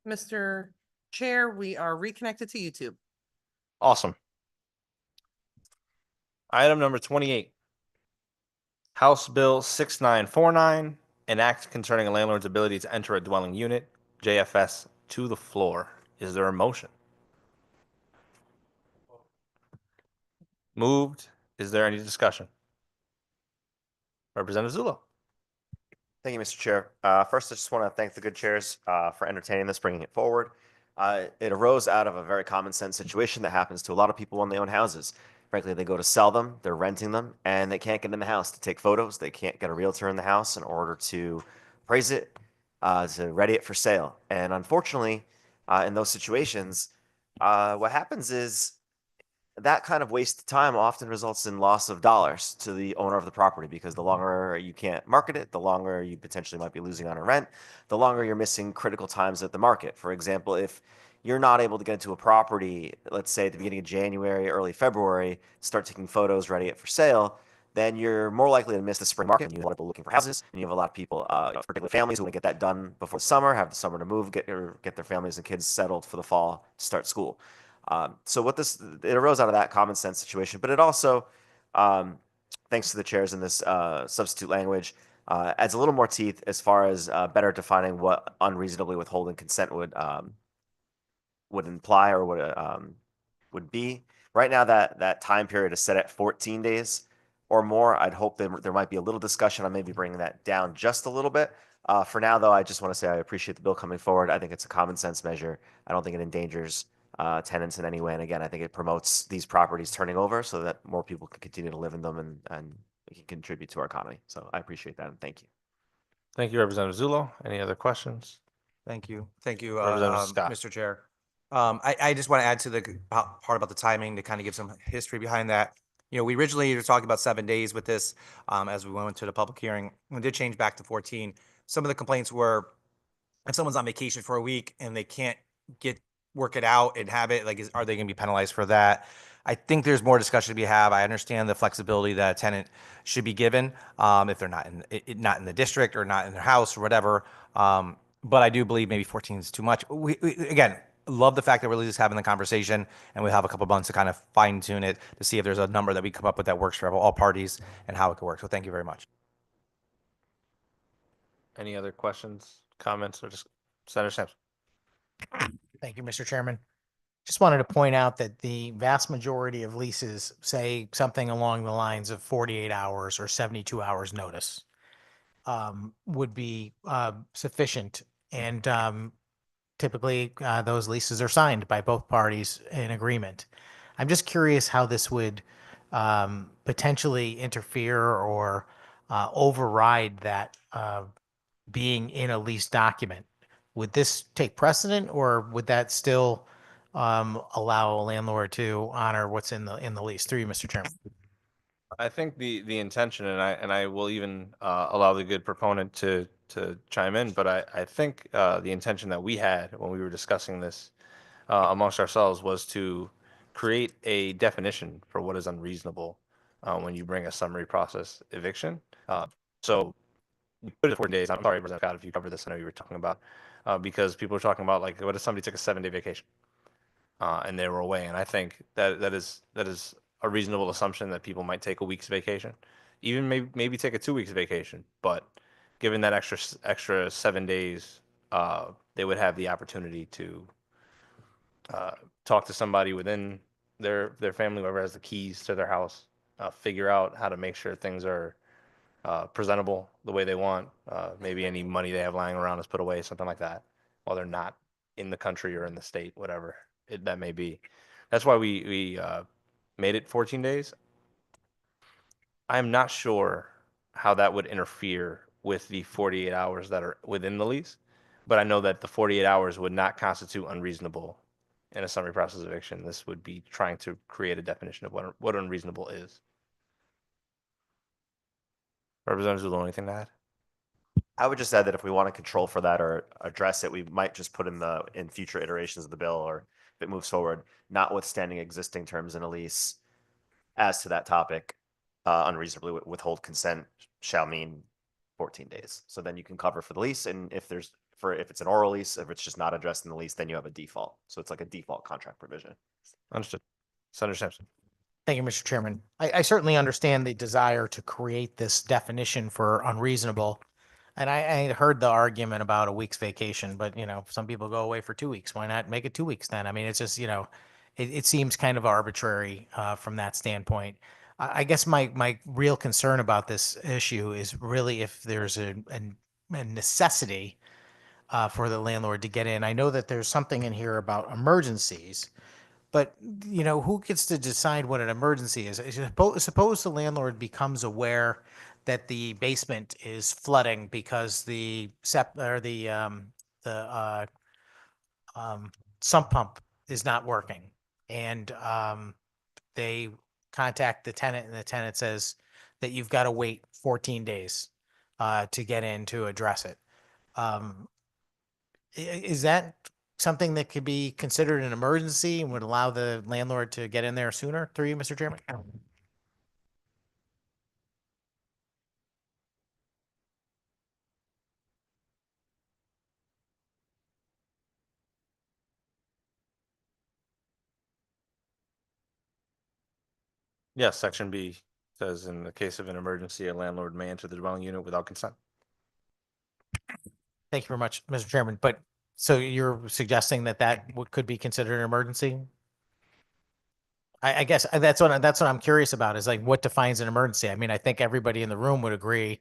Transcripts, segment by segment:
Mr. Chair, we are reconnected to YouTube. Awesome. Item number 28. House Bill 6949, an act concerning a landlord's ability to enter a dwelling unit, JFS, to the floor. Is there a motion? Moved. Is there any discussion? Representative Zullo. Thank you, Mr. Chair. First, I just want to thank the good chairs for entertaining this, bringing it forward. It arose out of a very common sense situation that happens to a lot of people when they own houses. Frankly, they go to sell them, they're renting them, and they can't get in the house to take photos. They can't get a realtor in the house in order to appraise it, to ready it for sale. And unfortunately, in those situations, what happens is that kind of wasted time often results in loss of dollars to the owner of the property, because the longer you can't market it, the longer you potentially might be losing on a rent, the longer you're missing critical times at the market. For example, if you're not able to get into a property, let's say at the beginning of January, early February, start taking photos, ready it for sale, then you're more likely to miss the spring market. And you have a lot of people looking for houses, and you have a lot of people, particularly families, who want to get that done before the summer, have the summer to move, get their families and kids settled for the fall to start school. So it arose out of that common sense situation, but it also, thanks to the chairs in this substitute language, adds a little more teeth as far as better defining what unreasonably withholding consent would imply or would be. Right now, that time period is set at 14 days or more. I'd hope there might be a little discussion on maybe bringing that down just a little bit. For now, though, I just want to say I appreciate the bill coming forward. I think it's a common sense measure. I don't think it endangers tenants in any way. And again, I think it promotes these properties turning over so that more people can continue to live in them and it can contribute to our economy. So I appreciate that and thank you. Thank you, Representative Zullo. Any other questions? Thank you. Thank you, Representative Scott. Mr. Chair. I just want to add to the part about the timing to kind of give some history behind that. You know, we originally were talking about 7 days with this as we went into the public hearing. We did change back to 14. Some of the complaints were if someone's on vacation for a week and they can't work it out and have it, like, are they going to be penalized for that? I think there's more discussion to be had. I understand the flexibility that a tenant should be given if they're not in the district or not in their house or whatever. But I do believe maybe 14 is too much. We again, love the fact that we're at least having the conversation and we have a couple months to kind of fine tune it to see if there's a number that we come up with that works for all parties and how it could work. So thank you very much. Any other questions, comments, or just Senator Sampson? Thank you, Mr. Chairman. Just wanted to point out that the vast majority of leases say something along the lines of 48 hours or 72 hours notice would be sufficient. And typically those leases are signed by both parties in agreement. I'm just curious how this would potentially interfere or override that being in a lease document. Would this take precedent, or would that still allow a landlord to honor what's in the lease? Through you, Mr. Chairman. I think the intention, and I will even allow the good proponent to chime in, but I think the intention that we had when we were discussing this amongst ourselves was to create a definition for what is unreasonable when you bring a summary process eviction. So you put it at 14 days. I'm sorry, Representative Scott, if you covered this. I know you were talking about because people are talking about, like, what if somebody took a 7-day vacation and they were away? And I think that is a reasonable assumption that people might take a week's vacation, even maybe take a 2 weeks vacation. But given that extra 7 days, they would have the opportunity to talk to somebody within their family, whoever has the keys to their house, figure out how to make sure things are presentable the way they want. Maybe any money they have lying around is put away, something like that, while they're not in the country or in the state, whatever that may be. That's why we made it 14 days. I'm not sure how that would interfere with the 48 hours that are within the lease, but I know that the 48 hours would not constitute unreasonable in a summary process eviction. This would be trying to create a definition of what unreasonable is. Representative Zullo, anything to add? I would just add that if we want to control for that or address it, we might just put in future iterations of the bill, or if it moves forward, notwithstanding existing terms in a lease as to that topic, unreasonably withhold consent shall mean 14 days. So then you can cover for the lease, and if there's for if it's an oral lease, if it's just not addressed in the lease, then you have a default. So it's like a default contract provision. Understood. Senator Simpson. Thank you, Mr. Chairman. I certainly understand the desire to create this definition for unreasonable. And I heard the argument about a week's vacation, but some people go away for 2 weeks. Why not make it 2 weeks then? I mean, it's just, it seems kind of arbitrary from that standpoint. I guess my real concern about this issue is really if there's a necessity for the landlord to get in. I know that there's something in here about emergencies. But who gets to decide what an emergency is? Suppose the landlord becomes aware that the basement is flooding because the the sump pump is not working, and they contact the tenant, and the tenant says that you've got to wait 14 days to get in to address it. Is that something that could be considered an emergency and would allow the landlord to get in there sooner through you, Mr. Chairman? Yes, section B says in the case of an emergency, a landlord may enter the dwelling unit without consent. Thank you very much, Mr. Chairman. But so you're suggesting that could be considered an emergency? I guess that's what I'm curious about is like what defines an emergency. I mean, I think everybody in the room would agree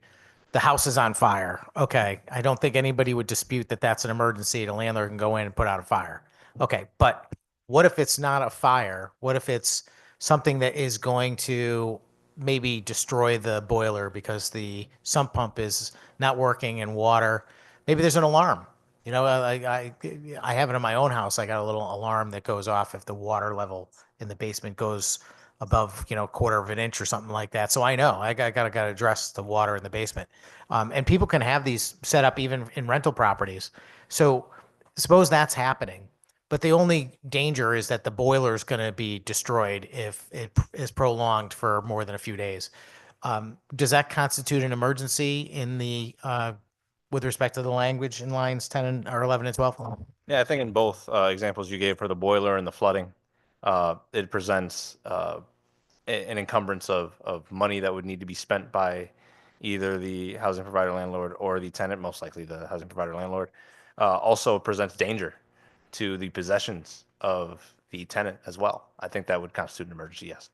the house is on fire. Okay. I don't think anybody would dispute that that's an emergency. The landlord can go in and put out a fire. Okay. But what if it's not a fire? What if it's something that is going to maybe destroy the boiler because the sump pump is not working and water? Maybe there's an alarm. I have it in my own house. I got a little alarm that goes off if the water level in the basement goes above, a quarter of an inch or something like that. So I know I got to address the water in the basement. And people can have these set up even in rental properties. So suppose that's happening, but the only danger is that the boiler is going to be destroyed if it is prolonged for more than a few days. Does that constitute an emergency in the with respect to the language in lines 10 or 11 and 12? Yeah, I think in both examples you gave for the boiler and the flooding, it presents an encumbrance of money that would need to be spent by either the housing provider landlord or the tenant, most likely the housing provider landlord. Also presents danger to the possessions of the tenant as well. I think that would constitute an emergency, yes.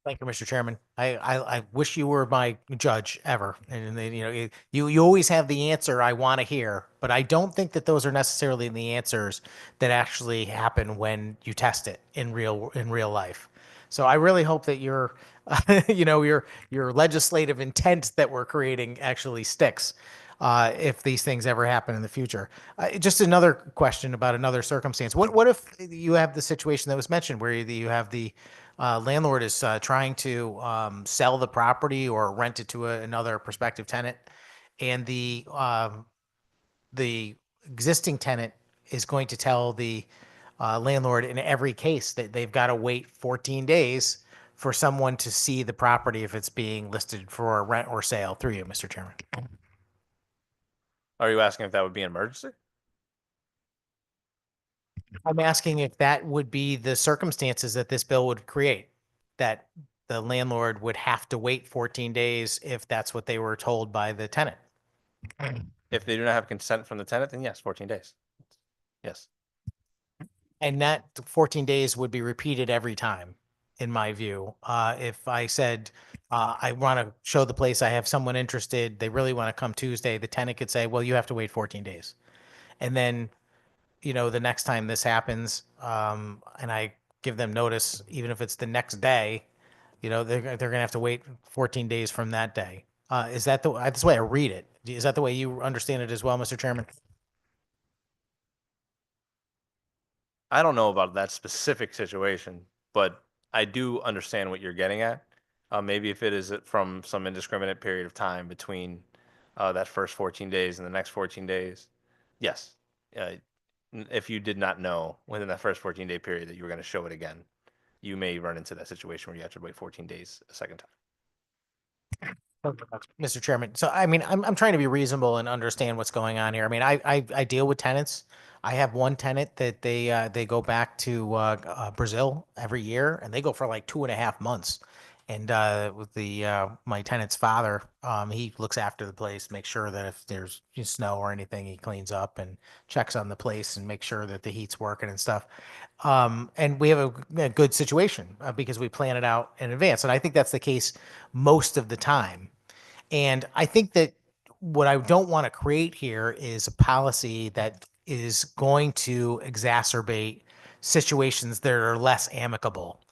Thank you, Mr. Chairman. I wish you were my judge ever. And then, you always have the answer I want to hear, but I don't think that those are necessarily the answers that actually happen when you test it in real life. So I really hope that your legislative intent that we're creating actually sticks. If these things ever happen in the future. Just another question about another circumstance. What if you have the situation that was mentioned where you have the landlord is trying to sell the property or rent it to another prospective tenant, and the existing tenant is going to tell the landlord in every case that they've got to wait 14 days for someone to see the property if it's being listed for rent or sale through you, Mr. Chairman. Are you asking if that would be an emergency? I'm asking if that would be the circumstances that this bill would create, that the landlord would have to wait 14 days if that's what they were told by the tenant. If they do not have consent from the tenant, then yes, 14 days. Yes. And that 14 days would be repeated every time, in my view. If I said, I want to show the place, I have someone interested, they really want to come Tuesday, the tenant could say, well, you have to wait 14 days. And then, the next time this happens, and I give them notice, even if it's the next day, they're going to have to wait 14 days from that day. Is that that's the way I read it? Is that the way you understand it as well, Mr. Chairman? I don't know about that specific situation, but I do understand what you're getting at. Maybe if it is from some indiscriminate period of time between that first 14 days and the next 14 days, yes. If you did not know within that first 14-day period that you were going to show it again, you may run into that situation where you have to wait 14 days a second time. Mr. Chairman. So, I mean, I'm trying to be reasonable and understand what's going on here. I mean, I deal with tenants. I have one tenant that they go back to Brazil every year, and they go for like 2.5 months. And with my tenant's father, he looks after the place, makes sure that if there's snow or anything, he cleans up and checks on the place and makes sure that the heat's working and stuff. And we have a good situation because we plan it out in advance. And I think that's the case most of the time. And I think that what I don't want to create here is a policy that is going to exacerbate situations that are less amicable.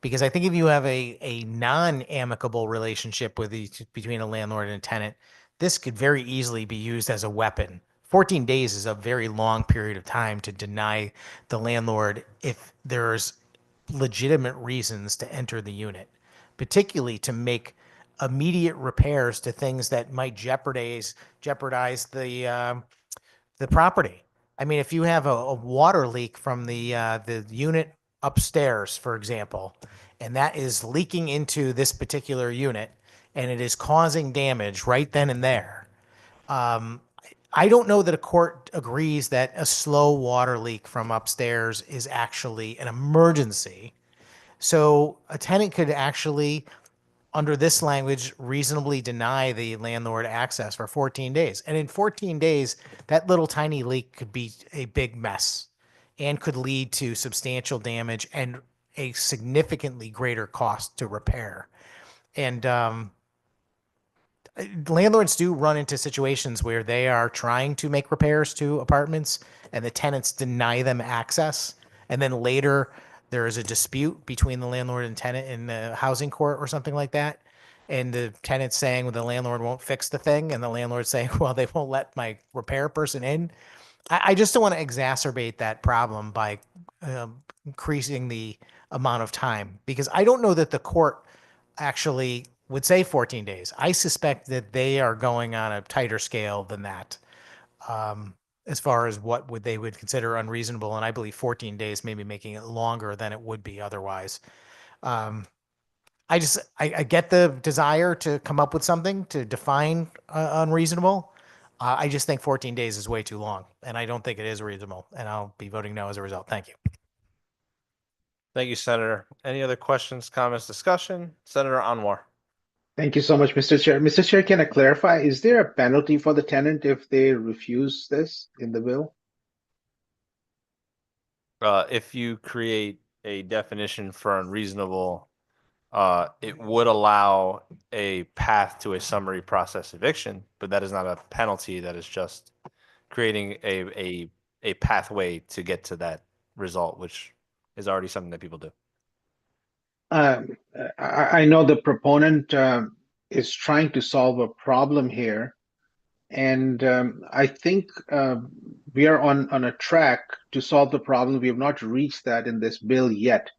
Because I think if you have a non-amicable relationship between a landlord and a tenant, this could very easily be used as a weapon. 14 days is a very long period of time to deny the landlord if there's legitimate reasons to enter the unit, particularly to make immediate repairs to things that might jeopardize the property. I mean, if you have a water leak from the unit upstairs, for example, and that is leaking into this particular unit, and it is causing damage right then and there. I don't know that a court agrees that a slow water leak from upstairs is actually an emergency. So a tenant could actually, under this language, reasonably deny the landlord access for 14 days. And in 14 days, that little tiny leak could be a big mess and could lead to substantial damage and a significantly greater cost to repair. And landlords do run into situations where they are trying to make repairs to apartments and the tenants deny them access. And then later there is a dispute between the landlord and tenant in the housing court or something like that. And the tenant's saying, well, the landlord won't fix the thing. And the landlord's saying, well, they won't let my repair person in. I just don't want to exacerbate that problem by increasing the amount of time, because I don't know that the court actually would say 14 days. I suspect that they are going on a tighter scale than that, as far as what they would consider unreasonable. And I believe 14 days may be making it longer than it would be otherwise. I get the desire to come up with something to define unreasonable. I just think 14 days is way too long, and I don't think it is reasonable. And I'll be voting no as a result. Thank you. Thank you, Senator. Any other questions, comments, discussion? Senator Anwar. Thank you so much, Mr. Chair. Mr. Chair, can I clarify, is there a penalty for the tenant if they refuse this in the bill? If you create a definition for unreasonable, it would allow a path to a summary process eviction, but that is not a penalty. That is just creating a pathway to get to that result, which is already something that people do. I know the proponent is trying to solve a problem here, and I think we are on a track to solve the problem. We have not reached that in this bill yet,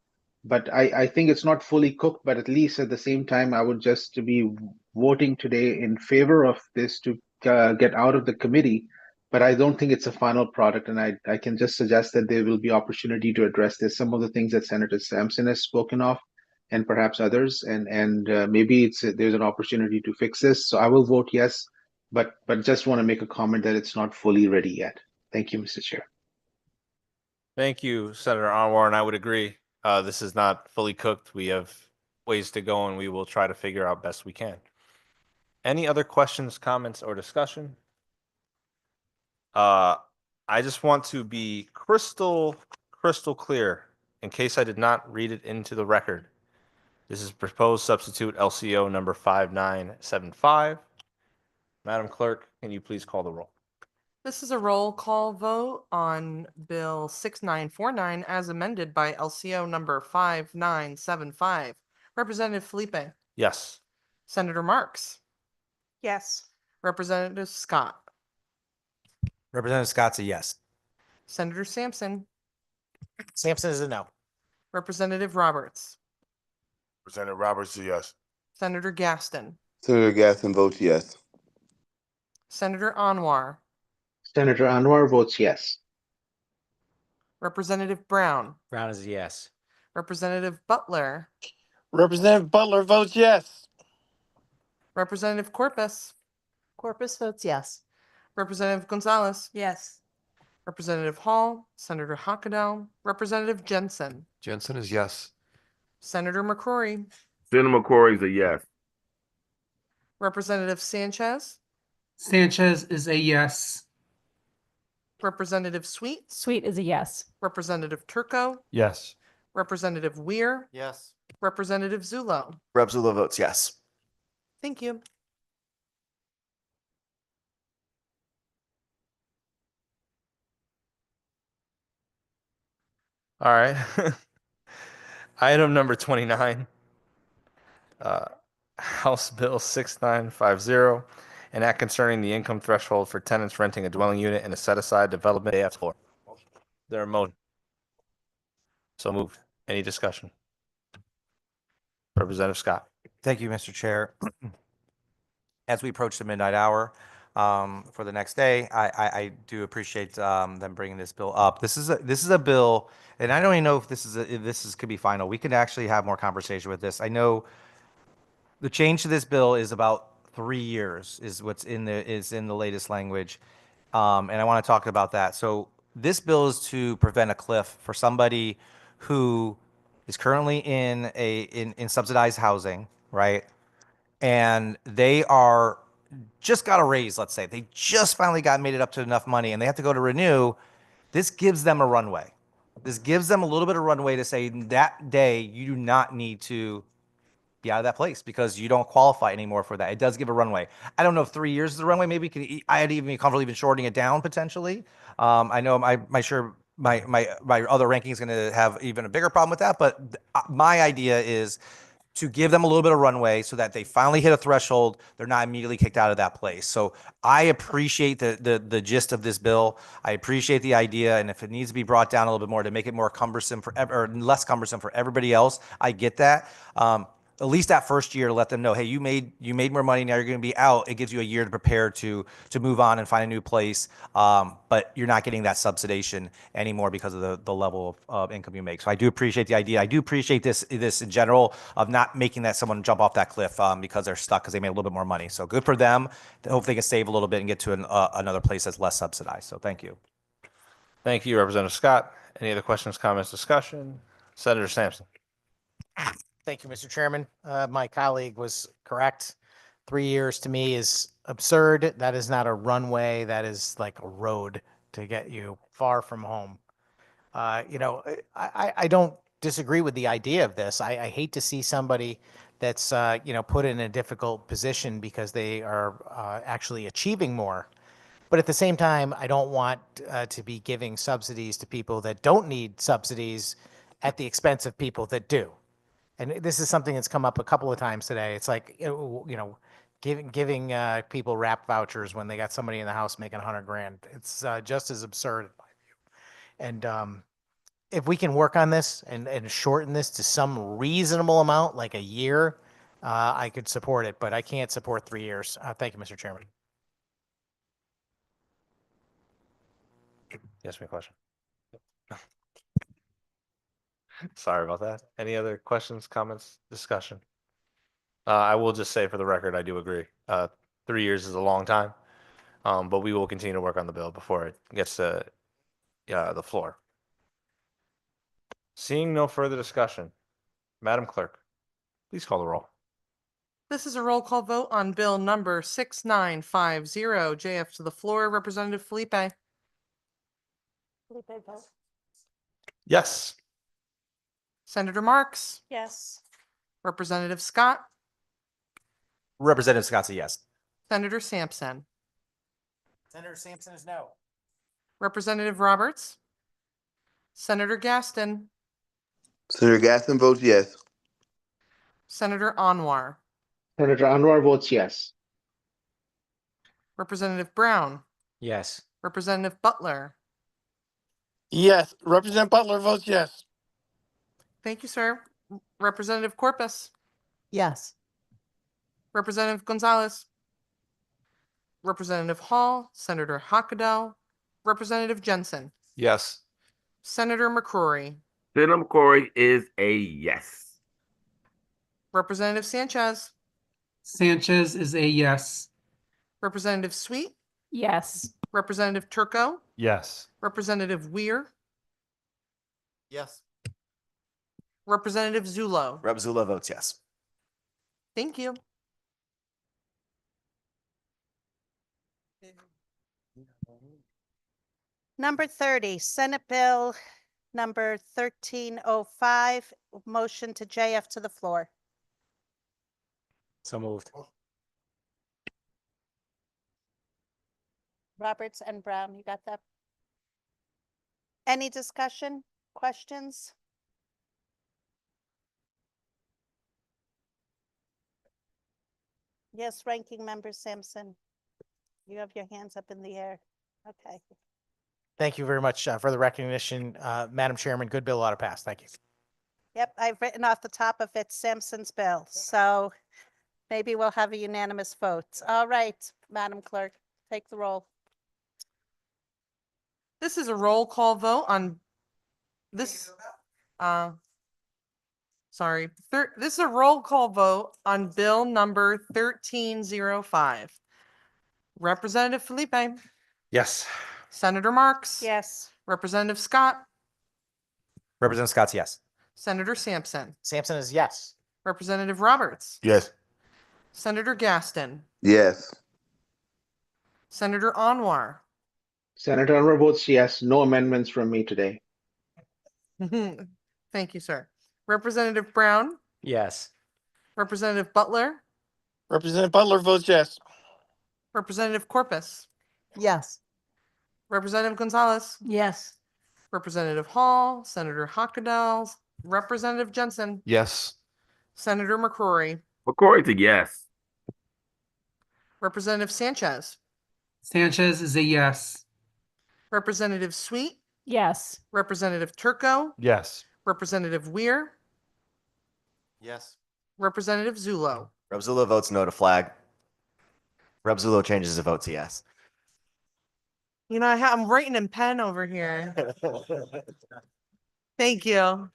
but I think it's not fully cooked. But at least at the same time, I would just be voting today in favor of this to get out of the committee. But I don't think it's a final product, and I can just suggest that there will be opportunity to address this. Some of the things that Senator Sampson has spoken of, and perhaps others, and maybe there's an opportunity to fix this. So I will vote yes, but just want to make a comment that it's not fully ready yet. Thank you, Mr. Chair. Thank you, Senator Anwar, and I would agree. This is not fully cooked. We have ways to go, and we will try to figure out best we can. Any other questions, comments, or discussion? I just want to be crystal clear in case I did not read it into the record. This is proposed substitute LCO number 5975. Madam Clerk, can you please call the roll? This is a roll call vote on Bill 6949 as amended by LCO number 5975. Representative Felipe, Yes. Senator Marks, Yes. Representative Scott, Representative Scott's a yes. Senator Sampson, Sampson is a no. Representative Roberts, Representative Roberts, yes. Senator Gaston, Senator Gaston votes yes. Senator Anwar, Senator Anwar votes yes. Representative Brown, Brown is a yes. Representative Butler, Representative Butler votes yes. Representative Corpus, Corpus votes yes. Representative Gonzalez, Yes. Representative Hall, Senator Hockenell, Representative Jensen, Jensen is yes. Senator McCrory, Senator McCory is a yes. Representative Sanchez, Sanchez is a yes. Representative Sweet, Sweet is a yes. Representative Turco, Yes. Representative Weir, Yes. Representative Zulo. Rep. Zula votes yes. Thank you. All right. Item number 29, House Bill 6950, an act concerning the income threshold for tenants renting a dwelling unit in a set-aside development AF floor. There a motion? So moved. Any discussion? Representative Scott. Thank you, Mr. Chair. As we approach the midnight hour for the next day, I do appreciate them bringing this bill up. This is a bill, and I don't even know if this could be final. We could actually have more conversation with this. I know the change to this bill is about 3 years is what's in the latest language, and I want to talk about that. So this bill is to prevent a cliff for somebody who is currently in subsidized housing, right? And they are just got a raise, let's say. They just finally made it up to enough money and they have to go to renew. This gives them a runway. This gives them a little bit of runway to say that day you do not need to be out of that place because you don't qualify anymore for that. It does give a runway. I don't know if 3 years is the runway. Maybe I'd even be comfortable even shorting it down potentially. I know my other ranking is going to have even a bigger problem with that. But my idea is to give them a little bit of runway so that they finally hit a threshold, they're not immediately kicked out of that place. So I appreciate the gist of this bill. I appreciate the idea, and if it needs to be brought down a little bit more to make it more cumbersome or less cumbersome for everybody else, I get that. At least that first year, let them know, hey, you made more money, now you're going to be out. It gives you a year to prepare to move on and find a new place, but you're not getting that subsidization anymore because of the level of income you make. So I do appreciate the idea. I do appreciate this in general of not making that someone jump off that cliff because they're stuck because they made a little bit more money. So good for them. I hope they can save a little bit and get to another place that's less subsidized. So thank you. Thank you, Representative Scott. Any other questions, comments, discussion? Senator Sampson. Thank you, Mr. Chairman. My colleague was correct. 3 years to me is absurd. That is not a runway. That is like a road to get you far from home. I don't disagree with the idea of this. I hate to see somebody that's, put in a difficult position because they are actually achieving more. But at the same time, I don't want to be giving subsidies to people that don't need subsidies at the expense of people that do. And this is something that's come up a couple of times today. It's like, giving people wrap vouchers when they got somebody in the house making 100 grand. It's just as absurd in my view. And if we can work on this and shorten this to some reasonable amount, like a year, I could support it, but I can't support 3 years. Thank you, Mr. Chairman. Yes, my question. Sorry about that. Any other questions, comments, discussion? I will just say for the record, I do agree. 3 years is a long time, but we will continue to work on the bill before it gets to the floor. Seeing no further discussion, Madam Clerk, please call the roll. This is a roll call vote on bill number 6950. JF to the floor. Representative Felipe. Yes. Senator Marks. Yes. Representative Scott. Representative Scott's a yes. Senator Sampson. Senator Sampson is no. Representative Roberts. Senator Gaston. Senator Gaston votes yes. Senator Anwar. Senator Anwar votes yes. Representative Brown. Yes. Representative Butler. Yes. Representative Butler votes yes. Thank you, sir. Representative Corpus. Yes. Representative Gonzalez. Representative Hall. Senator Hockenell. Representative Jensen. Yes. Senator McCrory. Senator McCory is a yes. Representative Sanchez. Sanchez is a yes. Representative Sweet, Yes. Representative Turco, Yes. Representative Weir, Yes. Representative Zulo. Rep. Zula votes yes. Thank you. Number 30, Senate Bill number 1305, motion to JF to the floor. So moved. Roberts and Brown, you got that? Any discussion, questions? Yes, Ranking Member Sampson. You have your hands up in the air. Okay. Thank you very much for the recognition, Madam Chairman. Good bill ought to pass. Thank you. Yep, I've written off the top of it Sampson's bill, so maybe we'll have a unanimous vote. All right, Madam Clerk, take the roll. This is a roll call vote on this. Sorry, this is a roll call vote on bill number 1305. Representative Felipe, Yes. Senator Marks. Yes. Representative Scott, Representative Scott's yes. Senator Sampson, Sampson is yes. Representative Roberts, Yes. Senator Gaston, Yes. Senator Anwar. Senator Unruh votes yes. No amendments from me today. Thank you, sir. Representative Brown, Yes. Representative Butler, Representative Butler votes yes. Representative Corpus, Yes. Representative Gonzalez, Yes. Representative Hall, Senator Hockadell, Representative Jensen, Yes. Senator McCrory, McCory's a yes. Representative Sanchez, Sanchez is a yes. Representative Sweet, Yes. Representative Turco, Yes. Representative Weir, Yes. Representative Zulo. Rep. Zula votes no to flag. Rep. Zula changes his vote to yes. You know, I'm writing in pen over here. Thank you.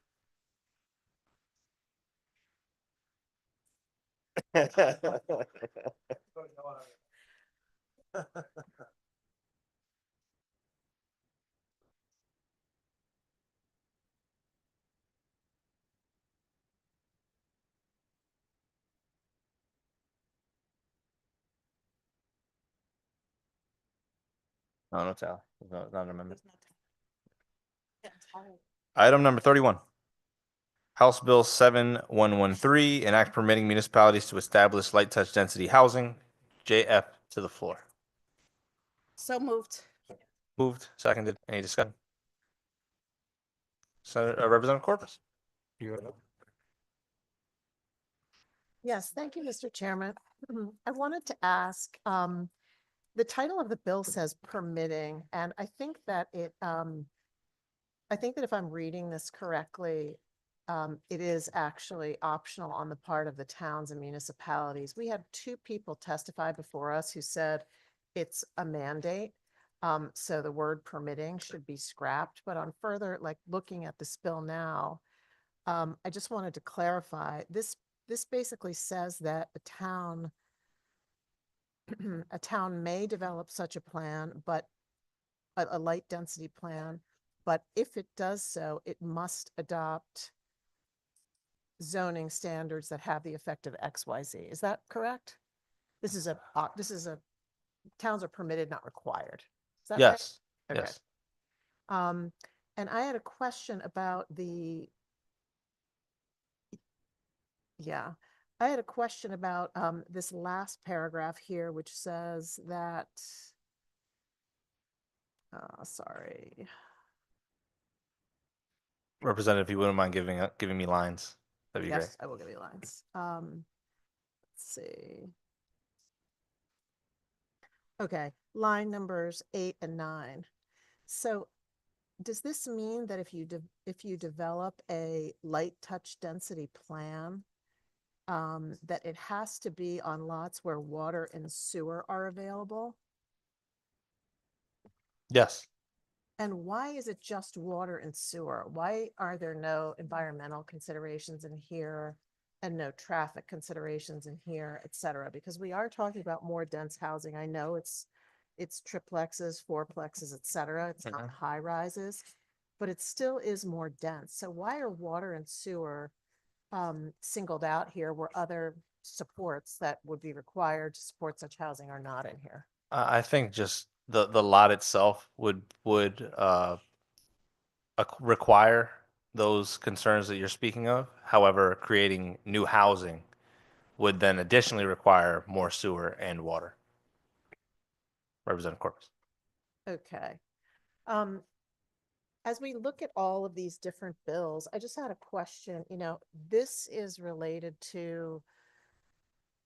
No, no tally. No, not an amendment. Item number 31. House Bill 7113, an act permitting municipalities to establish light touch density housing. JF to the floor. So moved. Moved, seconded. Any discussion? Senator, Representative Corpus. Yes, thank you, Mr. Chairman. I wanted to ask, the title of the bill says permitting, and I think that if I'm reading this correctly, it is actually optional on the part of the towns and municipalities. We had two people testify before us who said it's a mandate. So the word permitting should be scrapped, but on further, like looking at this bill now, I just wanted to clarify, this basically says that a town may develop such a plan, but a light density plan, but if it does so, it must adopt zoning standards that have the effect of XYZ. Is that correct? This is a towns are permitted, not required. Is that right? Yes. Okay. Yes. And I had a question about I had a question about this last paragraph here, which says that, sorry. Representative, if you wouldn't mind giving me lines, that'd be great. Yes, I will give you lines. Let's see. Okay, line numbers 8 and 9. So does this mean that if you develop a light touch density plan, that it has to be on lots where water and sewer are available? Yes. And why is it just water and sewer? Why are there no environmental considerations in here? and no traffic considerations in here, et cetera, because we are talking about more dense housing. I know it's triplexes, fourplexes, et cetera. It's not high rises, but it still is more dense. So why are water and sewer singled out here where other supports that would be required to support such housing are not in here? I think just the lot itself would require those concerns that you're speaking of. However, creating new housing would then additionally require more sewer and water. Representative Corpus. Okay. Um, as we look at all of these different bills, I just had a question. This is related to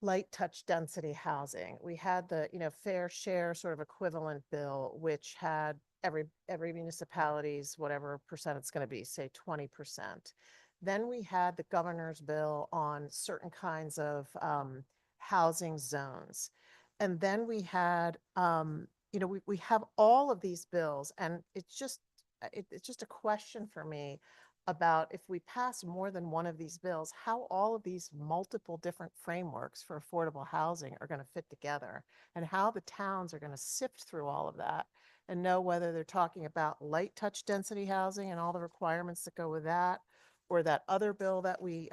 light touch density housing. We had the, fair share sort of equivalent bill, which had every municipality's whatever percent it's going to be, say 20%. Then we had the governor's bill on certain kinds of housing zones. And then we had, we have all of these bills, and it's just a question for me about if we pass more than one of these bills, how all of these multiple different frameworks for affordable housing are going to fit together, and how the towns are going to sift through all of that and know whether they're talking about light touch density housing and all the requirements that go with that, or that other bill that we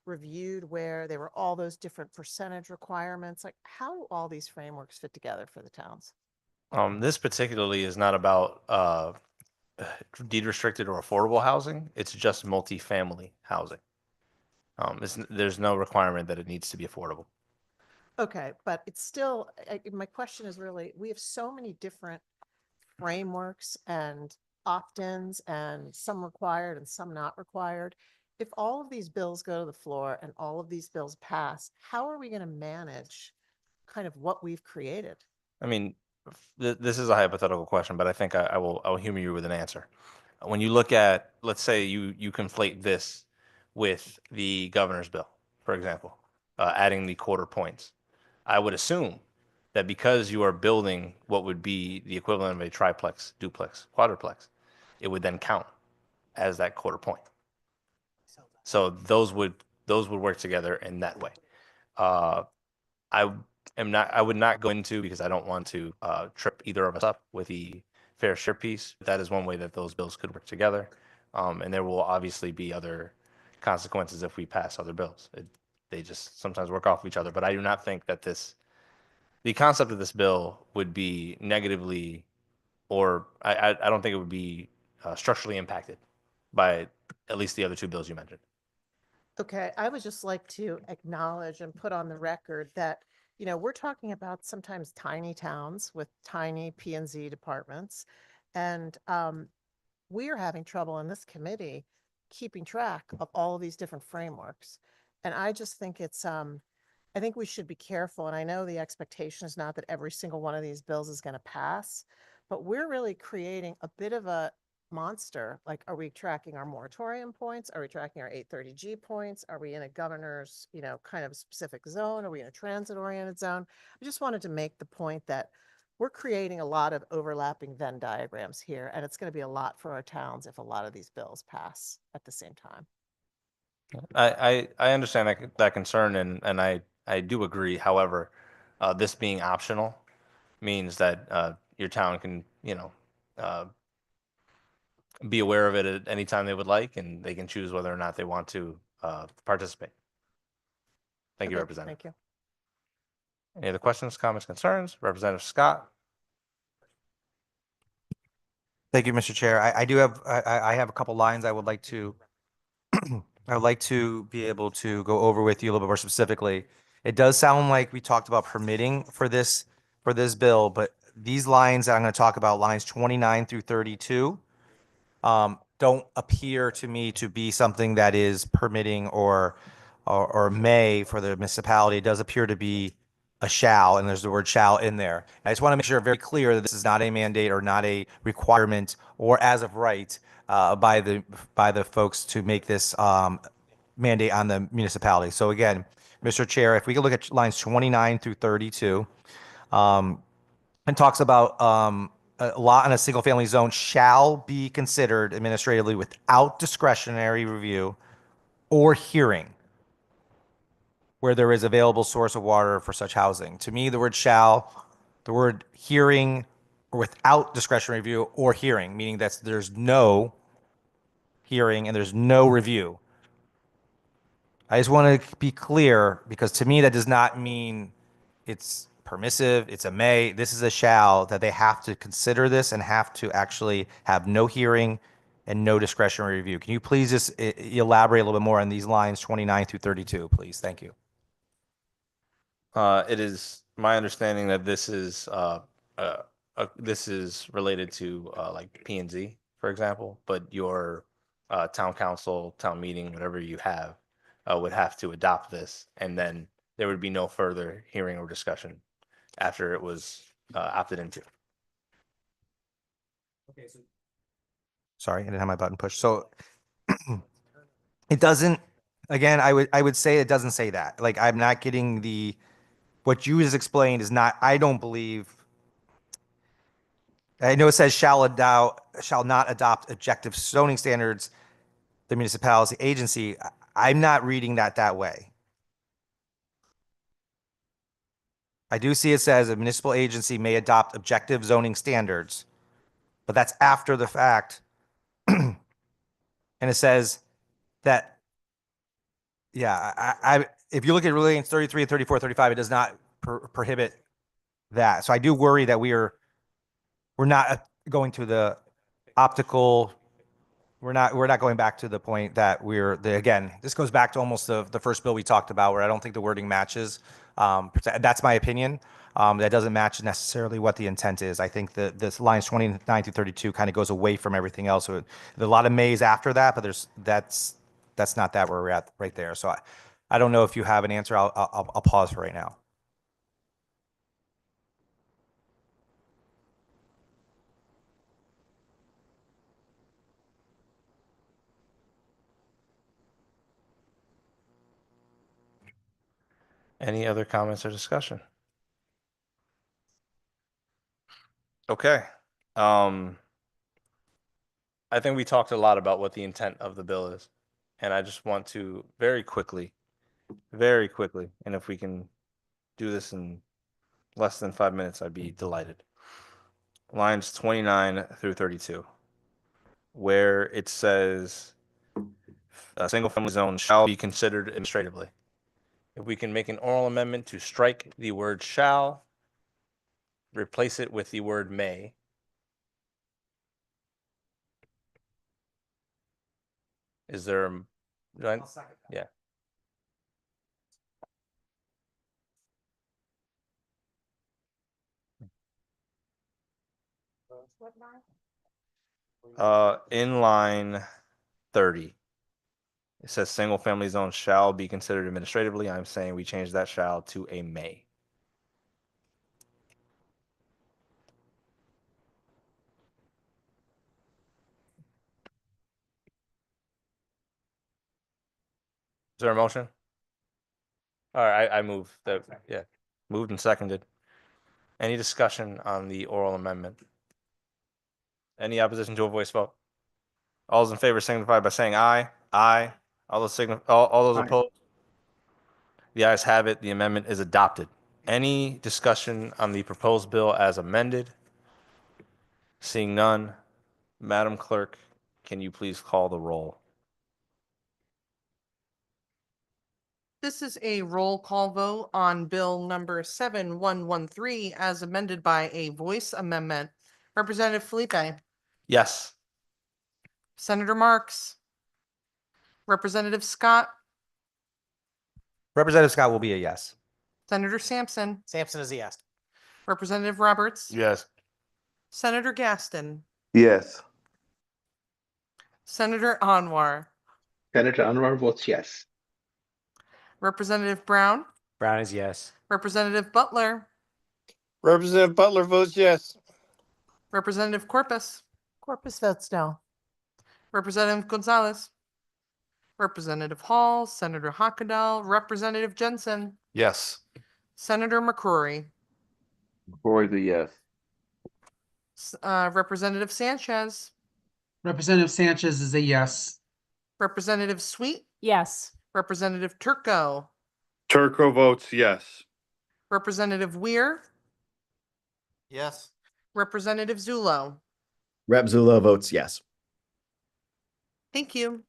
reviewed where there were all those different percentage requirements. Like, how do all these frameworks fit together for the towns? This particularly is not about deed restricted or affordable housing. It's just multifamily housing. There's no requirement that it needs to be affordable. Okay, but it's still, my question is really, we have so many different frameworks and opt-ins, and some required and some not required. If all of these bills go to the floor and all of these bills pass, how are we going to manage kind of what we've created? I mean, this is a hypothetical question, but I think I will humor you with an answer. When you look at, let's say you conflate this with the governor's bill, for example, adding the quarter points. I would assume that because you are building what would be the equivalent of a triplex, duplex, quadruplex, it would then count as that quarter point. So those would work together in that way. I I would not go into, because I don't want to trip either of us up with the fair share piece. That is one way that those bills could work together. And there will obviously be other consequences if we pass other bills. They just sometimes work off each other. But I do not think that the concept of this bill would be negatively, or I don't think it would be structurally impacted by at least the other two bills you mentioned. Okay, I would just like to acknowledge and put on the record that, we're talking about sometimes tiny towns with tiny P and Z departments. And we are having trouble in this committee keeping track of all of these different frameworks. And I just think I think we should be careful. And I know the expectation is not that every single one of these bills is going to pass, but we're really creating a bit of a monster. Like, are we tracking our moratorium points? Are we tracking our 830G points? Are we in a governor's, kind of specific zone? Are we in a transit oriented zone? I just wanted to make the point that we're creating a lot of overlapping Venn diagrams here, and it's going to be a lot for our towns if a lot of these bills pass at the same time. I understand that concern, and I do agree. However, this being optional means that your town can, uh, be aware of it at any time they would like, and they can choose whether or not they want to participate. Thank you, Okay, Representative. thank you. Any other questions, comments, concerns? Representative Scott? Thank you, Mr. Chair. I do have, I have a couple lines I would like to, I would like to be able to go over with you a little bit more specifically. It does sound like we talked about permitting for this bill, but these lines that I'm going to talk about, lines 29 through 32, don't appear to me to be something that is permitting or may for the municipality. It does appear to be a shall, and there's the word shall in there. I just want to make sure very clear that this is not a mandate or not a requirement or as of right by the folks to make this mandate on the municipality. So again, Mr. Chair, if we could look at lines 29 through 32, and talks about a lot in a single family zone shall be considered administratively without discretionary review or hearing. where there is available source of water for such housing. To me, the word shall, the word hearing, or without discretionary review, or hearing, meaning that there's no hearing and there's no review. I just want to be clear, because to me, that does not mean it's permissive, it's a may, this is a shall, that they have to consider this and have to actually have no hearing and no discretionary review. Can you please just elaborate a little bit more on these lines 29 through 32, please? Thank you. It is my understanding that this is related to like P and Z, for example, but your town council, town meeting, whatever you have, would have to adopt this, and then there would be no further hearing or discussion after it was opted into. Sorry, I didn't have my button pushed. So it doesn't, again, I would say it doesn't say that. Like, I'm not getting what you just explained is not, I don't believe, I know it says shall not adopt objective zoning standards, the municipality agency. I'm not reading that way. I do see it says a municipal agency may adopt objective zoning standards, but that's after the fact. And it says that, yeah, if you look at Reliance 33, 34, 35, it does not prohibit that. So I do worry that we're not going to the optical. We're not going back to the point that again, this goes back to almost the first bill we talked about, where I don't think the wording matches. That's my opinion. That doesn't match necessarily what the intent is. I think that this lines 29 through 32 kind of goes away from everything else. So there's a lot of mays after that, but that's not that where we're at right there. So I don't know if you have an answer. I'll pause for right now. Any other comments or discussion? Okay. I think we talked a lot about what the intent of the bill is, and I just want to very quickly, and if we can do this in less than 5 minutes, I'd be delighted. Lines 29 through 32, where it says a single-family zone shall be considered administratively. If we can make an oral amendment to strike the word shall, replace it with the word may. Is there, yeah. In line 30, it says single family zone shall be considered administratively. I'm saying we change that shall to a may. Is there a motion? All right, I move that, yeah, moved and seconded. Any discussion on the oral amendment? Any opposition to a voice vote? All those in favor signify by saying aye. Aye. All those Aye. opposed? The ayes have it. The amendment is adopted. Any discussion on the proposed bill as amended? Seeing none, Madam Clerk, can you please call the roll? This is a roll call vote on Bill number 7113 as amended by a voice amendment. Representative Felipe, Yes. Senator Marks, Representative Scott, Representative Scott will be a yes. Senator Sampson, Sampson is a yes. Representative Roberts, Yes. Senator Gaston, Yes. Senator Anwar, Senator Anwar votes yes. Representative Brown, Brown is yes. Representative Butler, Representative Butler votes yes. Representative Corpus, Corpus votes no. Representative Gonzalez, Representative Hall, Senator Hockendahl, Representative Jensen, Yes. Senator McCrory, McCrory's a yes. Representative Sanchez, Representative Sanchez is a yes. Representative Sweet, Yes. Representative Turco, Turco votes yes. Representative Weir, Yes. Representative Zulo. Rep. Zulo votes yes. Thank you.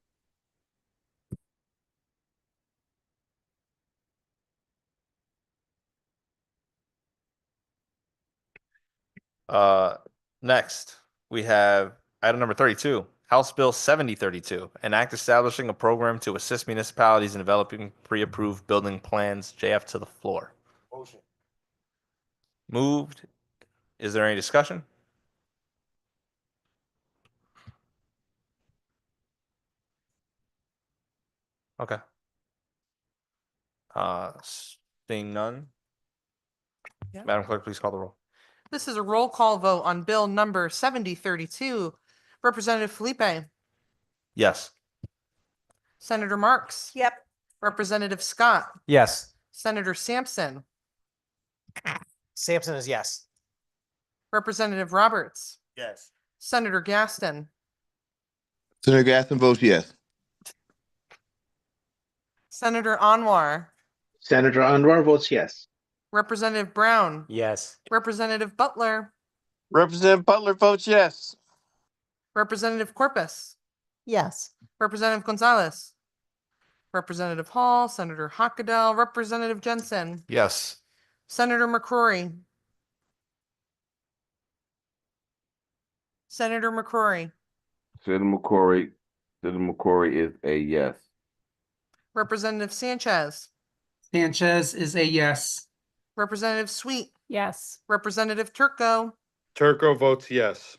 Next, we have item number 32, House Bill 7032, an act establishing a program to assist municipalities in developing pre-approved building plans. JF to the floor. Motion. Moved. Is there any discussion? Okay. Seeing none. Yeah. Madam Clerk, please call the roll. This is a roll call vote on bill number 7032. Representative Felipe, Yes. Senator Marks, Yep. Representative Scott, Yes. Senator Sampson, Sampson is yes. Representative Roberts, Yes. Senator Gaston, Senator Gaston votes yes. Senator Anwar, Senator Anwar votes yes. Representative Brown, Yes. Representative Butler, Representative Butler votes yes. Representative Corpus, Yes. Representative Gonzalez, Representative Hall, Senator Hockedal, Representative Jensen, Yes. Senator McCrory, Senator McCrory, Senator McCory is a yes. Representative Sanchez, Sanchez is a yes. Representative Sweet, Yes. Representative Turco, Turco votes yes.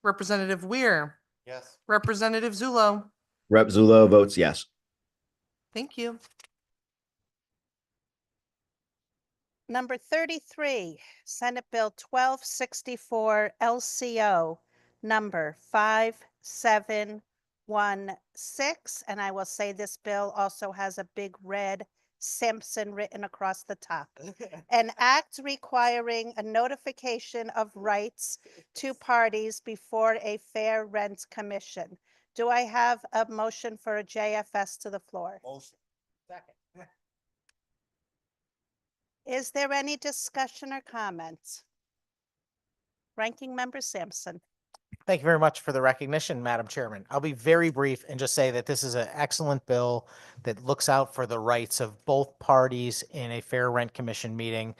Representative Weir, Yes. Representative Zulo. Rep. Zulo votes yes. Thank you. Number 33, Senate Bill 1264 LCO, number 5716. And I will say this bill also has a big red Simpson written across the top. An act requiring a notification of rights to parties before a fair rent commission. Do I have a motion for a JFS to the floor? Motion. Second. Is there any discussion or comments? Ranking Member Sampson. Thank you very much for the recognition, Madam Chairman. I'll be very brief and just say that this is an excellent bill that looks out for the rights of both parties in a fair rent commission meeting.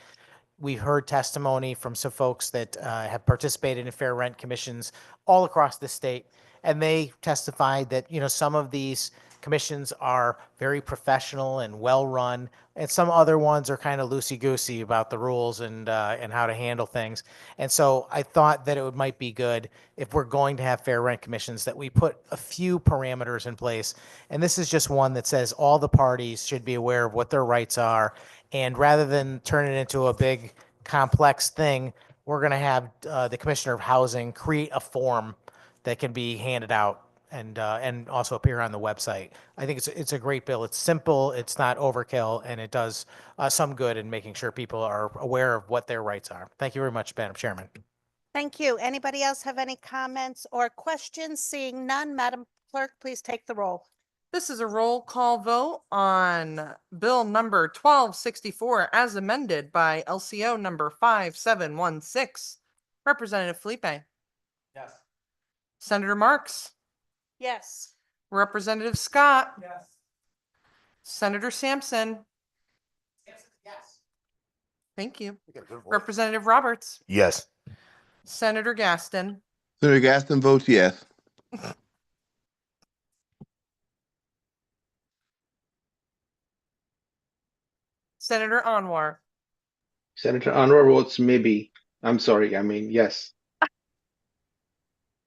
We heard testimony from some folks that have participated in fair rent commissions all across the state, and they testified that, some of these commissions are very professional and well-run, and some other ones are kind of loosey-goosey about the rules and how to handle things. And so I thought that it might be good if we're going to have fair rent commissions that we put a few parameters in place. And this is just one that says all the parties should be aware of what their rights are. And rather than turn it into a big complex thing, we're going to have the Commissioner of Housing create a form that can be handed out and also appear on the website. I think it's a great bill. It's simple, it's not overkill, and it does some good in making sure people are aware of what their rights are. Thank you very much, Madam Chairman. Thank you. Anybody else have any comments or questions? Seeing none, Madam Clerk, please take the roll. This is a roll call vote on bill number 1264 as amended by LCO number 5716. Representative Felipe, Yes. Senator Marks, Yes. Representative Scott, Yes. Senator Sampson. Yes. Thank you. You got a good voice. Representative Roberts, Yes. Senator Gaston, Senator Gaston votes yes. Senator Anwar. Senator Anwar votes maybe. I'm sorry, I mean, yes.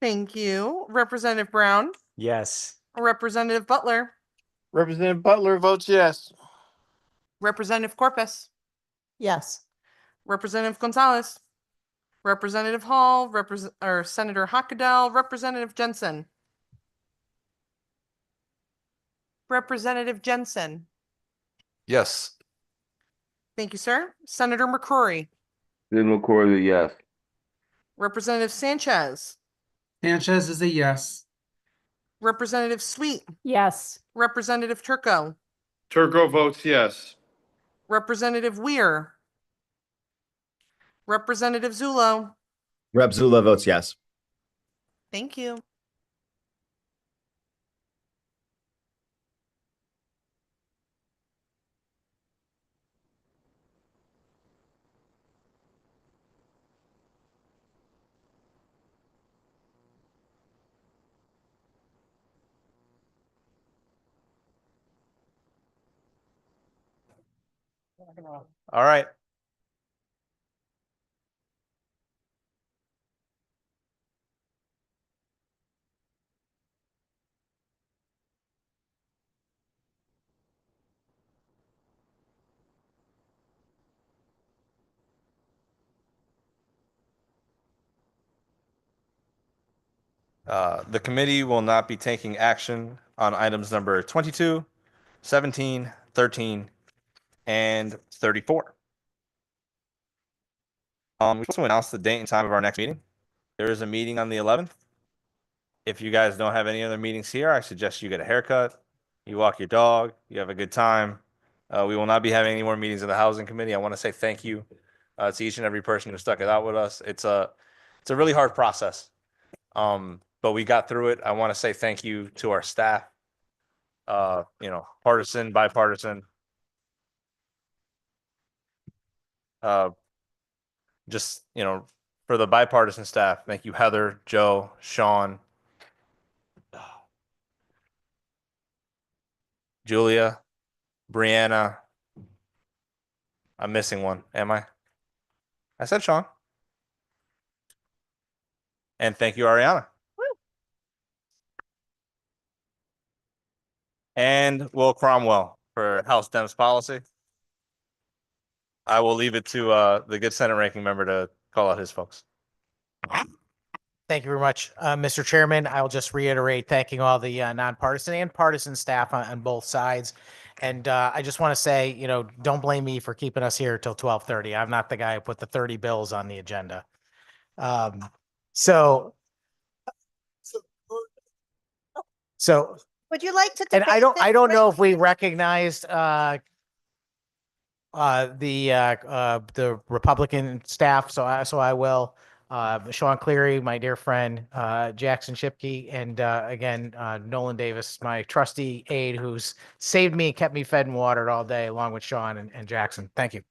Thank you. Representative Brown, Yes. Representative Butler, Representative Butler votes yes. Representative Corpus, Yes. Representative Gonzalez, Representative Hall, Senator Hockedal, Representative Jensen. Representative Jensen. Yes. Thank you, sir. Senator McCrory, Senator McCory is a yes. Representative Sanchez, Sanchez is a yes. Representative Sweet, Yes. Representative Turco, Turco votes yes. Representative Weir. Representative Zulo. Rep. Zula votes yes. Thank you. All right. The committee will not be taking action on items number 22, 17, 13, and 34. We also announced the date and time of our next meeting. There is a meeting on the 11th. If you guys don't have any other meetings here, I suggest you get a haircut, you walk your dog, you have a good time. We will not be having any more meetings of the housing committee. I want to say thank you to each and every person who stuck it out with us. It's a really hard process, but we got through it. I want to say thank you to our staff. Partisan, bipartisan. Just for the bipartisan staff, thank you, Heather, Joe, Sean, Julia, Brianna. I'm missing one. Am I? I said Sean. And thank you, Ariana. And Will Cromwell for House Dems policy. I will leave it to the good Senate ranking member to call out his folks. Thank you very much, Mr. Chairman. I will just reiterate thanking all the nonpartisan and partisan staff on both sides. And I just want to say, don't blame me for keeping us here till 12:30. I'm not the guy who put the 30 bills on the agenda. So Would you like to and debate I this don't know right if we recognized the Republican staff, so I will. Sean Cleary, my dear friend, Jackson Shipke, and again, Nolan Davis, my trusty aide who's saved me and kept me fed and watered all day, along with Sean and Jackson. Thank you.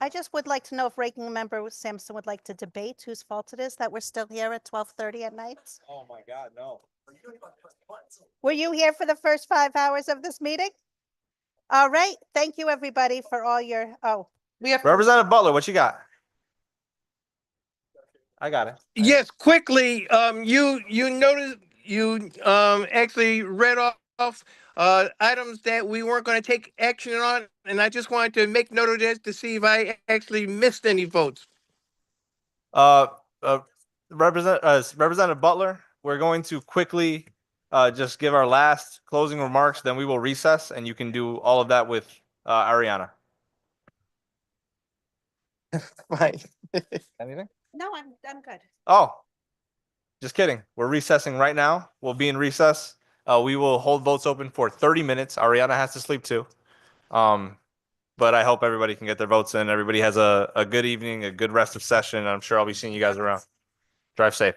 I just would like to know if Ranking Member Sampson would like to debate whose fault it is that we're still here at 12:30 at night. Oh my God, no. Were you here for the first 5 hours of this meeting? All right. Thank you, everybody, for all your, We have Representative Butler, what you got? I got it. Yes, quickly, you noticed you actually read off items that we weren't going to take action on, and I just wanted to make note of this to see if I actually missed any votes. Representative Butler, we're going to quickly just give our last closing remarks, then we will recess, and you can do all of that with Ariana. Fine. Anything? no, I'm good. Oh, just kidding. We're recessing right now. We'll be in recess. We will hold votes open for 30 minutes. Ariana has to sleep too. But I hope everybody can get their votes in. Everybody has a good evening, a good rest of session. I'm sure I'll be seeing you guys around. Drive safe.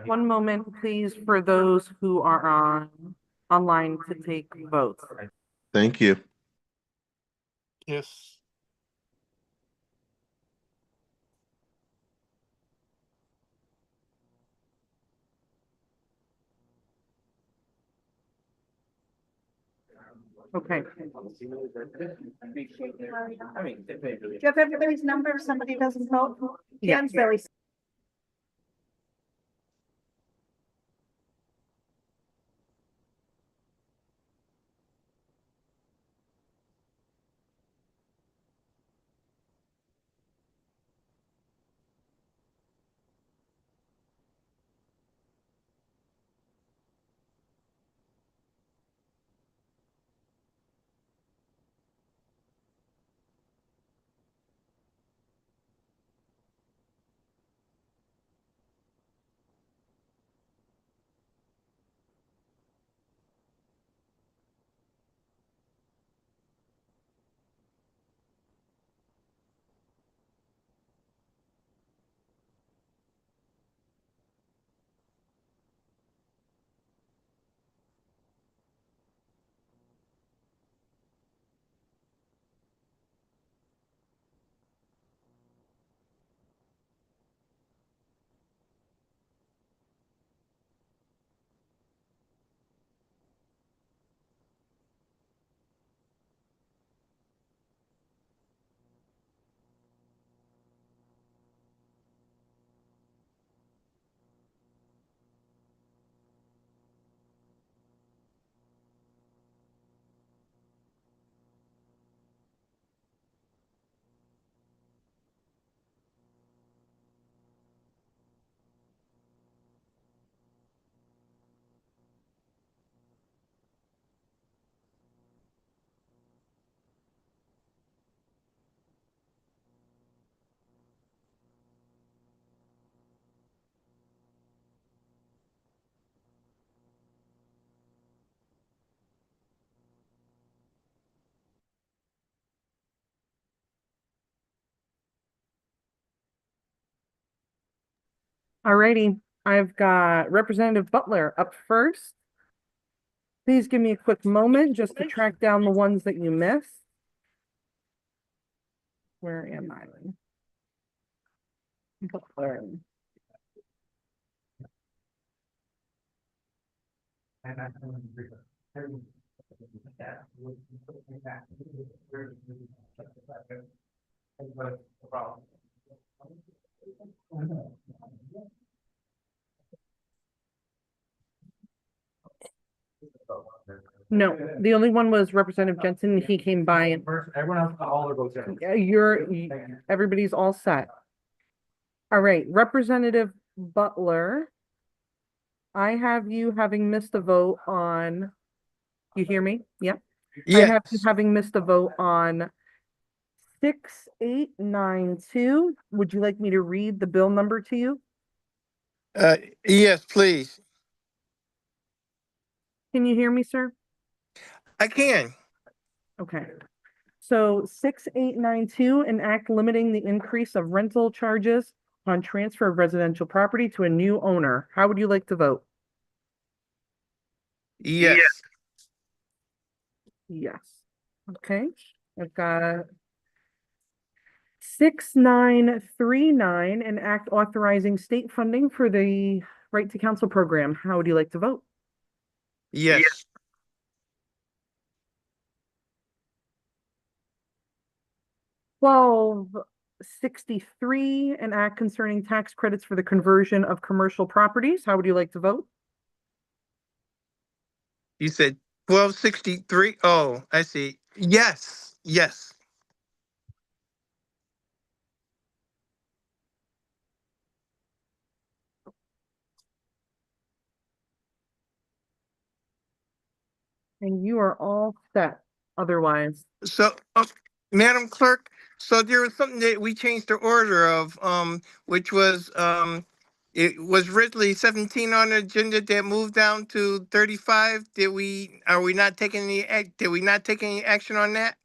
One moment, please, for those who are online to take votes. Thank you. Yes. Okay. Do you have everybody's number if somebody doesn't vote? Yeah. Dan's very. Alrighty, I've got Representative Butler up first. Please give me a quick moment just to track down the ones that you missed. Where am I? Butler. No, the only one was Representative Jensen. He came by and Everyone else, all their votes in. everybody's all set. All right, Representative Butler. I have you having missed a vote on, you hear me? Yep. I have you Yes. having missed a vote on 6892. Would you like me to read the bill number to you? Yes, please. Can you hear me, sir? I can. Okay. So 6892, an act limiting the increase of rental charges on transfer of residential property to a new owner. How would you like to vote? Yes. Yes. Okay. I've got 6939, an act authorizing state funding for the Right to Counsel program. How would you like to vote? Yes. 1263, an act concerning tax credits for the conversion of commercial properties. How would you like to vote? You said 1263. Oh, I see. Yes. Yes. And you are all set otherwise. So, Madam Clerk, so there was something that we changed the order of, which was, it was originally 17 on the agenda that moved down to 35. Are we not taking did we not take any action on that?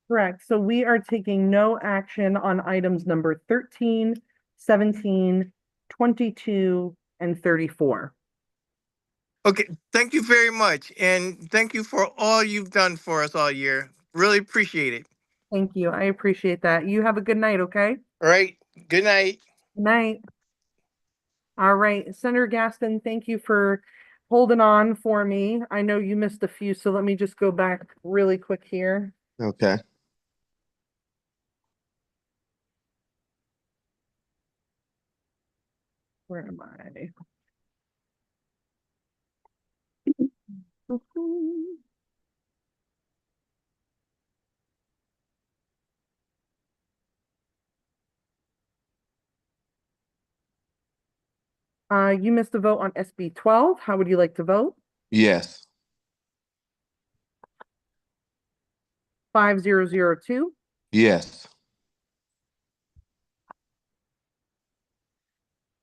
Correct. So we are taking no action on items number 13, 17, 22, and 34. Okay, thank you very much. And thank you for all you've done for us all year. Really appreciate it. Thank you. I appreciate that. You have a good night, okay? All right. Good night. Good night. All right, Senator Gaston, thank you for holding on for me. I know you missed a few, so let me just go back really quick here. Okay. Where am I? You missed a vote on SB 12. How would you like to vote? Yes. 5002. Yes.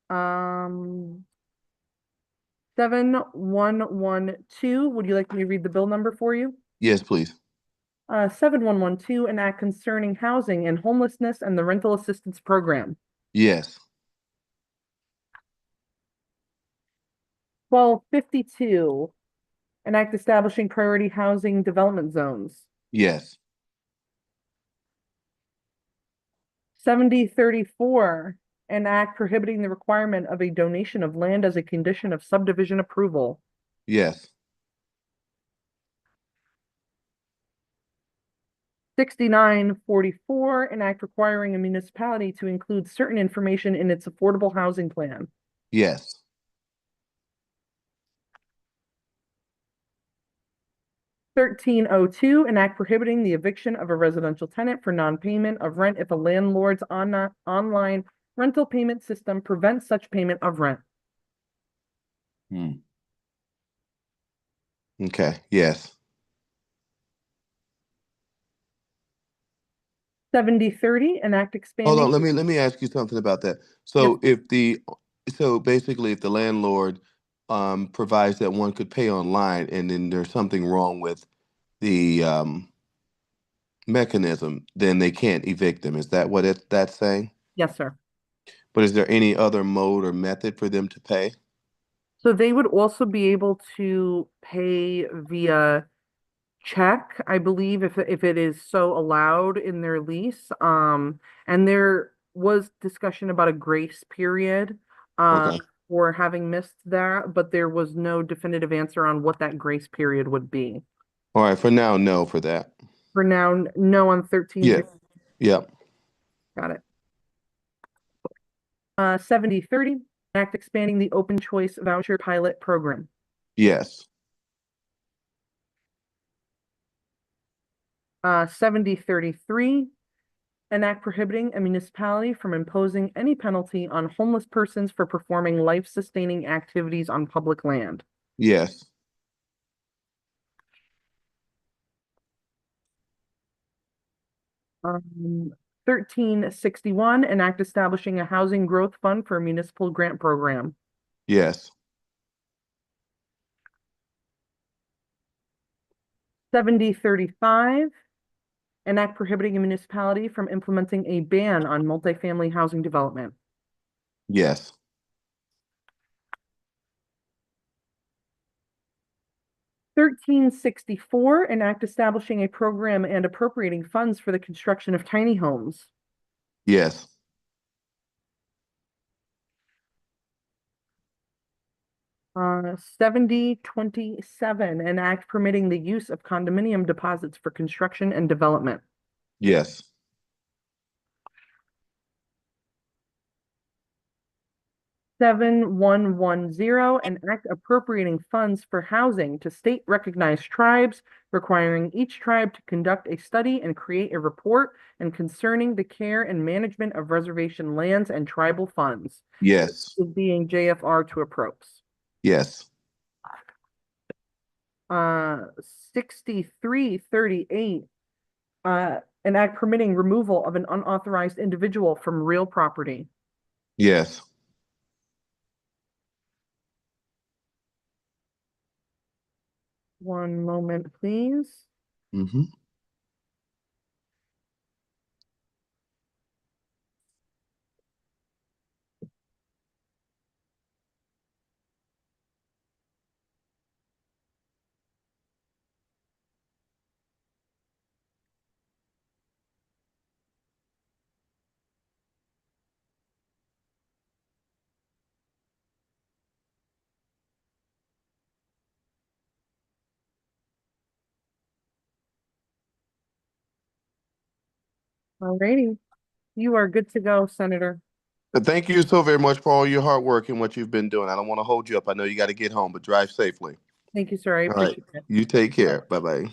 Um, 7112. Would you like me to read the bill number for you? Yes, please. 7112, an act concerning housing and homelessness and the rental assistance program. Yes. 1252, an act establishing priority housing development zones. Yes. 7034, an act prohibiting the requirement of a donation of land as a condition of subdivision approval. Yes. 6944, an act requiring a municipality to include certain information in its affordable housing plan. Yes. 1302, an act prohibiting the eviction of a residential tenant for non-payment of rent if a landlord's online rental payment system prevents such payment of rent. Okay. Yes. 7030, an act Hold expanding. on. Let me ask you something about that. So so basically if the landlord provides that one could pay online and then there's something wrong with the mechanism, then they can't evict them. Is that what that's saying? Yes, sir. But is there any other mode or method for them to pay? So they would also be able to pay via check, I believe, if it is so allowed in their lease. And there was discussion about a grace period Okay. for having missed that, but there was no definitive answer on what that grace period would be. All right. For now, no for that. For now, no on 13. Yeah. Yep. Got it. 7030, act expanding the open choice voucher pilot program. Yes. 7033, an act prohibiting a municipality from imposing any penalty on homeless persons for performing life-sustaining activities on public land. Yes. 1361, an act establishing a housing growth fund for a municipal grant program. Yes. 7035, an act prohibiting a municipality from implementing a ban on multifamily housing development. Yes. 1364, an act establishing a program and appropriating funds for the construction of tiny homes. Yes. 7027, an act permitting the use of condominium deposits for construction and development. Yes. 7110, an act appropriating funds for housing to state-recognized tribes, requiring each tribe to conduct a study and create a report and concerning the care and management of reservation lands and tribal funds. Yes. This is being JFR to approps. Yes. 6338, an act permitting removal of an unauthorized individual from real property. Yes. One moment, please. Mm-hmm. Alrighty. You are good to go, Senator. Thank you so very much for all your hard work and what you've been doing. I don't want to hold you up. I know you got to get home, but drive safely. Thank you, sir. I All right. appreciate it. You take care. Bye-bye.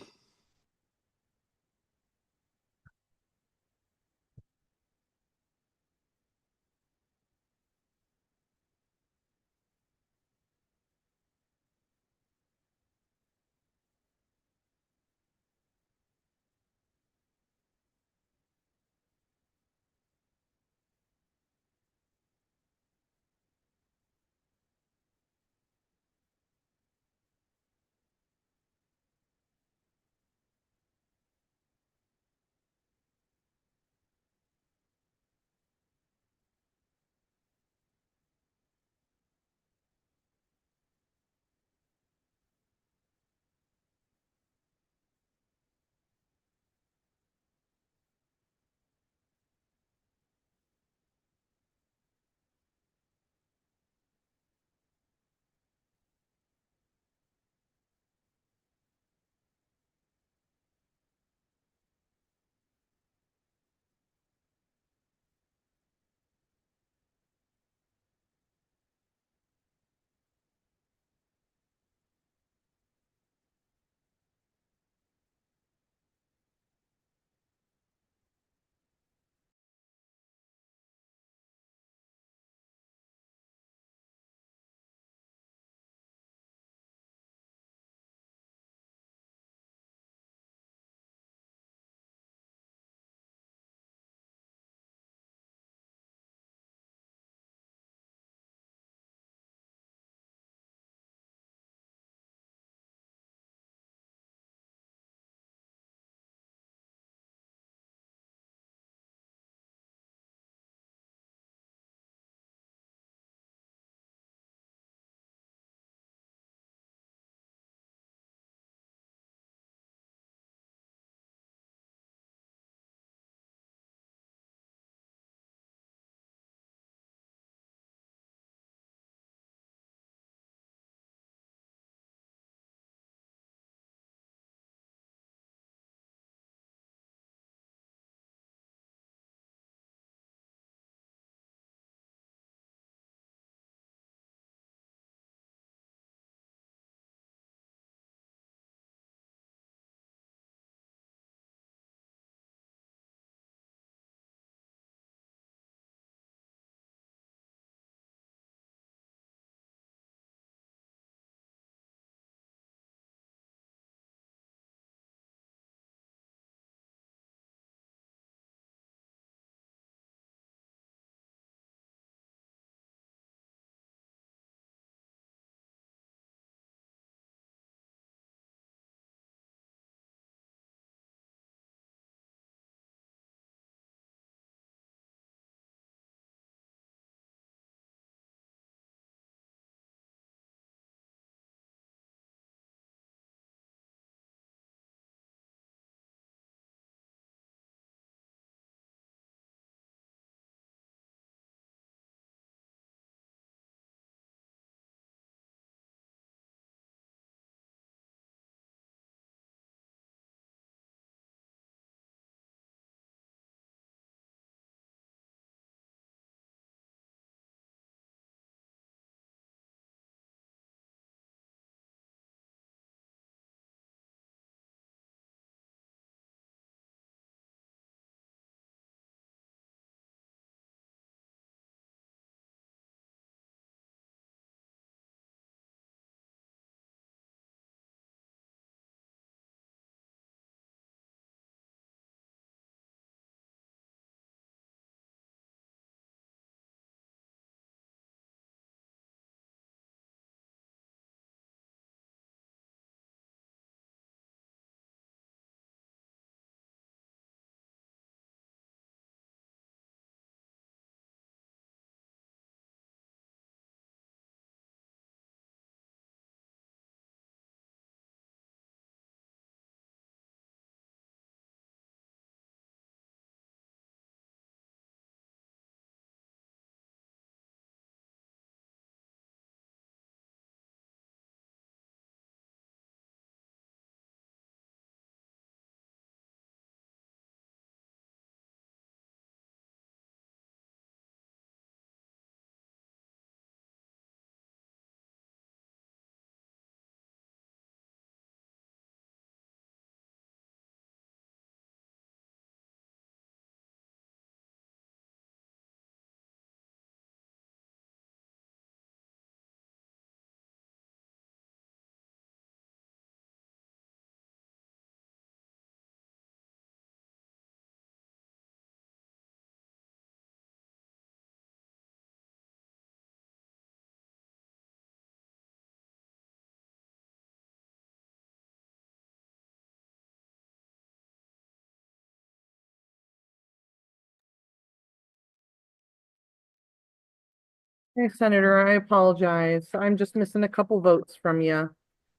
Hey, Senator, I apologize. I'm just missing a couple votes from you.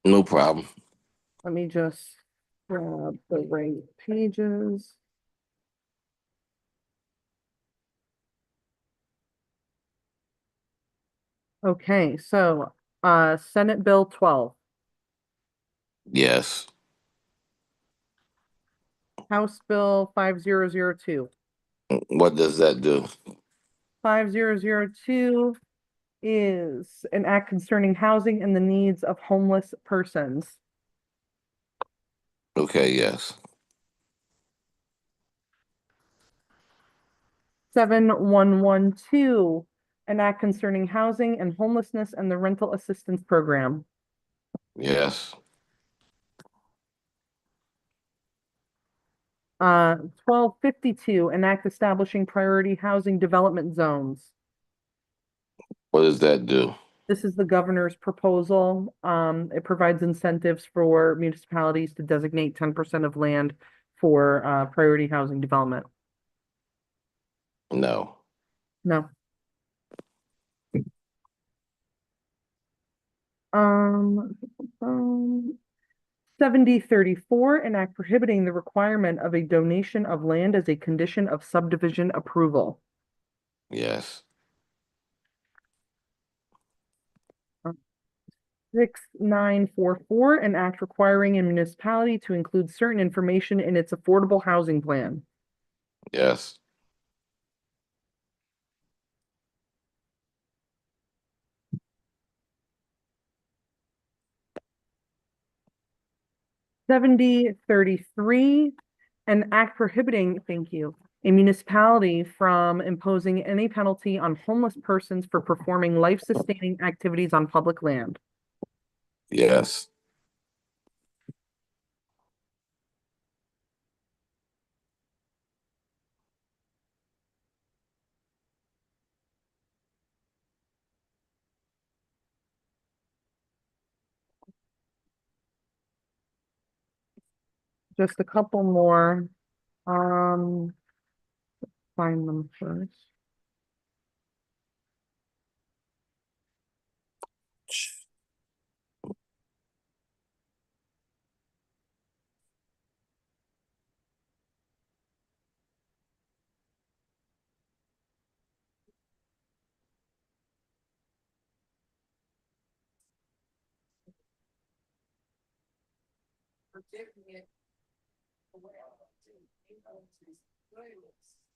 No problem. Let me just grab the right pages. Okay, so Senate Bill 12, Yes. House Bill 5002. What does that do? 5002 is an act concerning housing and the needs of homeless persons. Okay, yes. 7112, an act concerning housing and homelessness and the rental assistance program. Yes. 1252, an act establishing priority housing development zones. What does that do? This is the governor's proposal. It provides incentives for municipalities to designate 10% of land for priority housing development. No. No. Um, 7034, an act prohibiting the requirement of a donation of land as a condition of subdivision approval. Yes. 6944, an act requiring a municipality to include certain information in its affordable housing plan. Yes. $70.33, an act prohibiting, thank you, a municipality from imposing any penalty on homeless persons for performing life-sustaining activities on public land. Yes. Just a couple more. Um, find them first.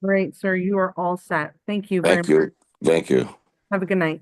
Great, sir, you are all set. Thank you very Thank you. much. Thank you. Have a good night.